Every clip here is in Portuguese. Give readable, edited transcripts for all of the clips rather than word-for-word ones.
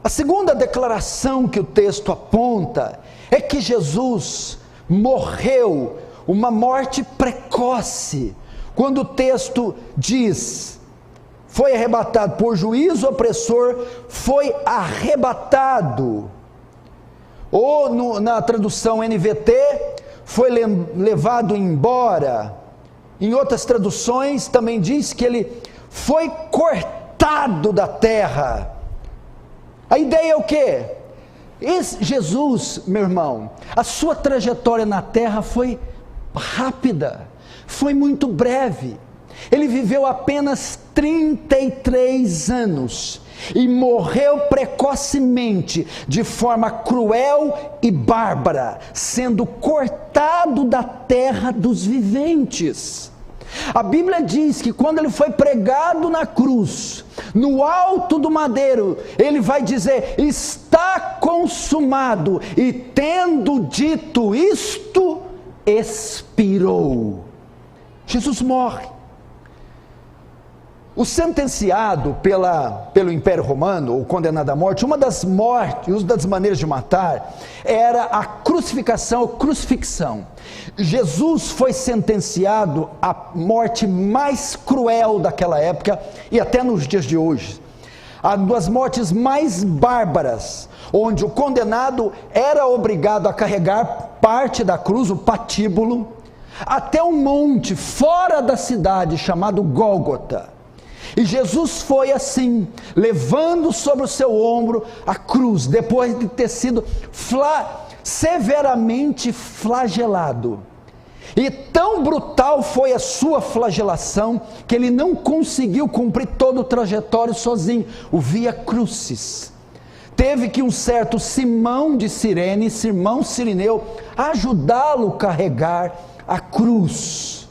A segunda declaração que o texto aponta é que Jesus morreu uma morte precoce, quando o texto diz: foi arrebatado por juízo opressor, foi arrebatado, ou na tradução NVT, foi levado embora. Em outras traduções também diz que ele foi cortado da terra. A ideia é o quê? Jesus, meu irmão, a sua trajetória na terra foi rápida, foi muito breve. Ele viveu apenas 33 anos e morreu precocemente, de forma cruel e bárbara, sendo cortado da terra dos viventes. A Bíblia diz que quando ele foi pregado na cruz, no alto do madeiro, ele vai dizer: está consumado, e tendo dito isto, expirou. Jesus morre. O sentenciado pelo Império Romano, ou condenado à morte, uma das maneiras de matar, era a crucificação ou crucifixão. Jesus foi sentenciado à morte mais cruel daquela época, e até nos dias de hoje, a das mortes mais bárbaras, onde o condenado era obrigado a carregar parte da cruz, o patíbulo, até um monte fora da cidade, chamado Gólgota. E Jesus foi assim, levando sobre o seu ombro a cruz, depois de ter sido severamente flagelado. E tão brutal foi a sua flagelação, que ele não conseguiu cumprir todo o trajetório sozinho, o Via Crucis. Teve que um certo Simão de Cirene, Simão Cirineu, ajudá-lo a carregar a cruz.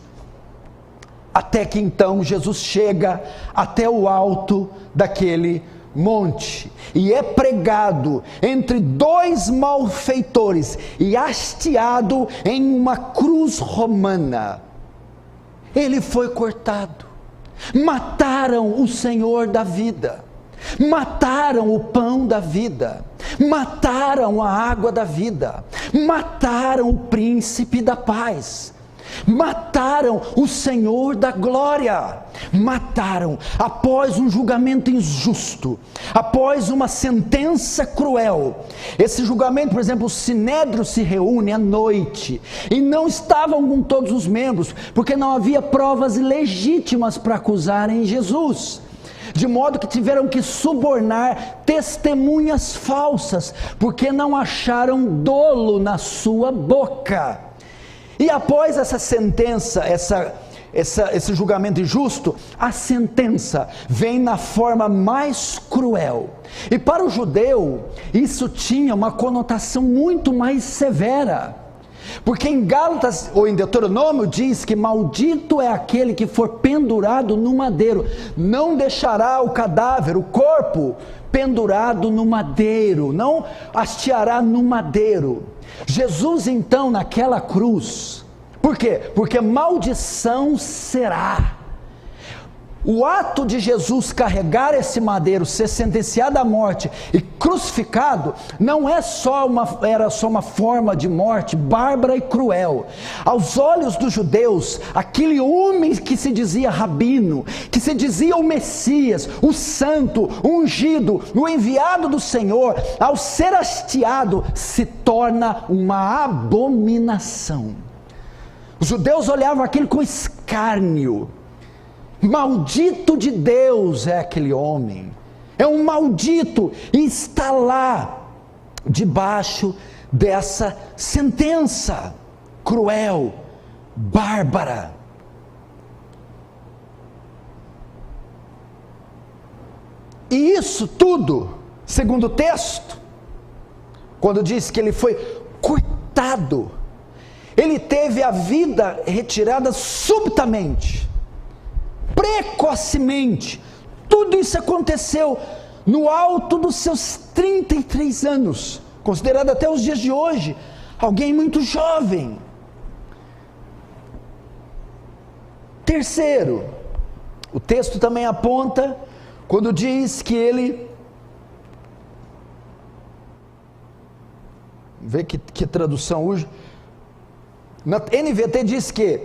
Até que então Jesus chega até o alto daquele monte, e é pregado entre dois malfeitores, e hasteado em uma cruz romana. Ele foi cortado, mataram o Senhor da vida, mataram o pão da vida, mataram a água da vida, mataram o príncipe da paz, mataram o Senhor da glória, mataram após um julgamento injusto, após uma sentença cruel. Esse julgamento, por exemplo, o Sinédrio se reúne à noite, e não estavam com todos os membros, porque não havia provas legítimas para acusarem Jesus, de modo que tiveram que subornar testemunhas falsas, porque não acharam dolo na sua boca. E após essa sentença, esse julgamento injusto, a sentença vem na forma mais cruel. E para o judeu, isso tinha uma conotação muito mais severa. Porque em Gálatas, ou em Deuteronômio, diz que maldito é aquele que for pendurado no madeiro. Não deixará o cadáver, o corpo, pendurado no madeiro, não hasteará no madeiro. Jesus então naquela cruz, por quê? Porque maldição será. O ato de Jesus carregar esse madeiro, ser sentenciado à morte e crucificado, não era só uma forma de morte bárbara e cruel. Aos olhos dos judeus, aquele homem que se dizia rabino, que se dizia o Messias, o santo, o ungido, o enviado do Senhor, ao ser hasteado, se torna uma abominação. Os judeus olhavam aquilo com escárnio. Maldito de Deus é aquele homem, é um maldito, e está lá, debaixo dessa sentença cruel, bárbara. E isso tudo, segundo o texto, quando diz que ele foi cortado, ele teve a vida retirada subitamente, precocemente. Tudo isso aconteceu no alto dos seus 33 anos, considerado até os dias de hoje, alguém muito jovem. Terceiro, o texto também aponta, quando diz que ele ver que tradução hoje. Na NVT diz que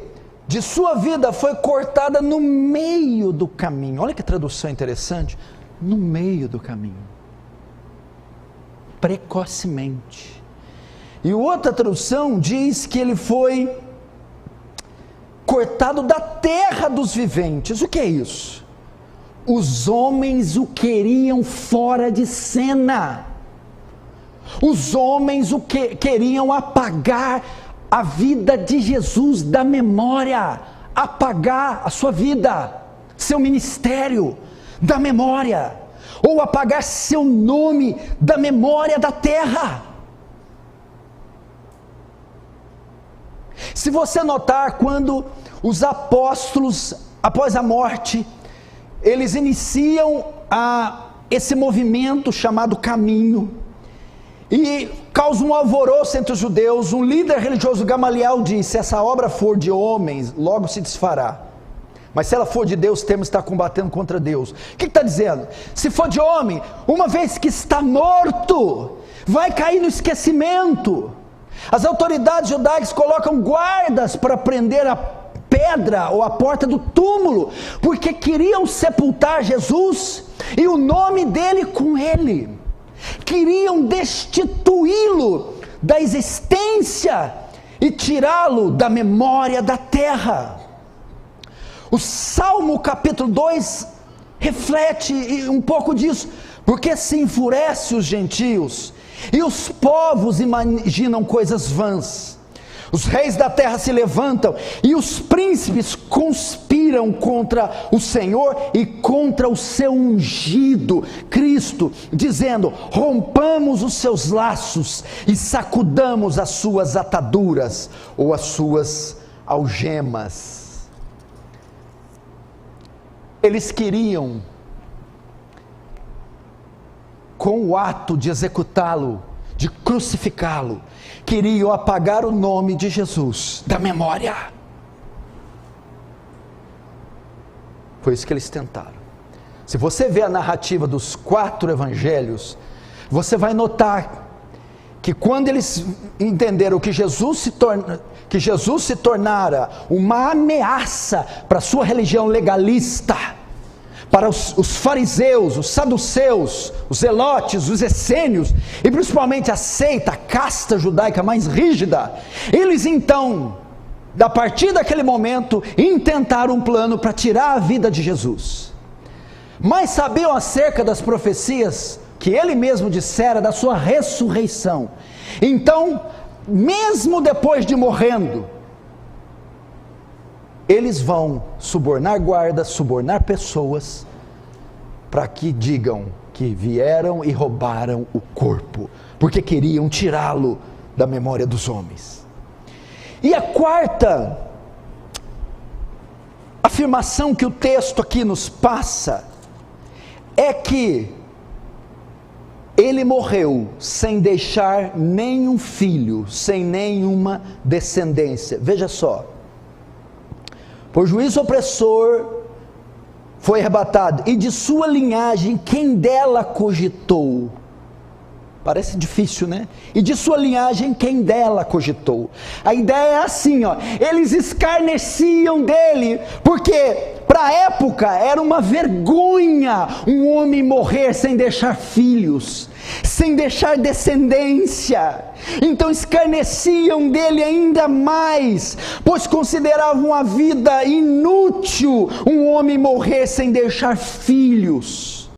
de sua vida foi cortada no meio do caminho. Olha que tradução interessante. No meio do caminho. Precocemente. E outra tradução diz que ele foi cortado da terra dos viventes. O que é isso? Os homens o queriam fora de cena. Os homens o queriam apagar a vida de Jesus da memória, apagar a sua vida, seu ministério da memória, ou apagar seu nome da memória da terra. Se você notar, quando os apóstolos, após a morte, eles iniciam esse movimento chamado caminho, e causa um alvoroço entre os judeus. Um líder religioso, Gamaliel, disse: se essa obra for de homens, logo se desfará, mas se ela for de Deus, temos que estar combatendo contra Deus. O que está dizendo? Se for de homem, uma vez que está morto, vai cair no esquecimento. As autoridades judaicas colocam guardas para prender a pedra ou a porta do túmulo, porque queriam sepultar Jesus e o nome dele com ele. Queriam destituí-lo da existência e tirá-lo da memória da terra. O Salmo capítulo 2 reflete um pouco disso, porque se enfurece os gentios e os povos imaginam coisas vãs. Os reis da terra se levantam e os príncipes conspiram contra o Senhor e contra o seu ungido, Cristo, dizendo: rompamos os seus laços e sacudamos as suas ataduras ou as suas algemas. Eles queriam, com o ato de executá-lo, de crucificá-lo, queriam apagar o nome de Jesus da memória. Foi isso que eles tentaram. Se você vê a narrativa dos 4 evangelhos, você vai notar que quando eles entenderam que Jesus se tornara uma ameaça para a sua religião legalista, para os fariseus, os saduceus, os zelotes, os essênios, e principalmente a seita, a casta judaica mais rígida, eles então, a partir daquele momento, intentaram um plano para tirar a vida de Jesus. Mas sabiam acerca das profecias que ele mesmo dissera da sua ressurreição. Então, mesmo depois de morrendo, eles vão subornar guardas, subornar pessoas, para que digam que vieram e roubaram o corpo, porque queriam tirá-lo da memória dos homens. E a quarta afirmação que o texto aqui nos passa, é que ele morreu sem deixar nenhum filho, sem nenhuma descendência. Veja só: por juízo opressor foi arrebatado, e de sua linhagem quem dela cogitou? Parece difícil, né? E de sua linhagem quem dela cogitou? A ideia é assim, ó, eles escarneciam dele, porque para a época era uma vergonha um homem morrer sem deixar filhos, sem deixar descendência. Então escarneciam dele ainda mais, pois consideravam a vida inútil um homem morrer sem deixar filhos.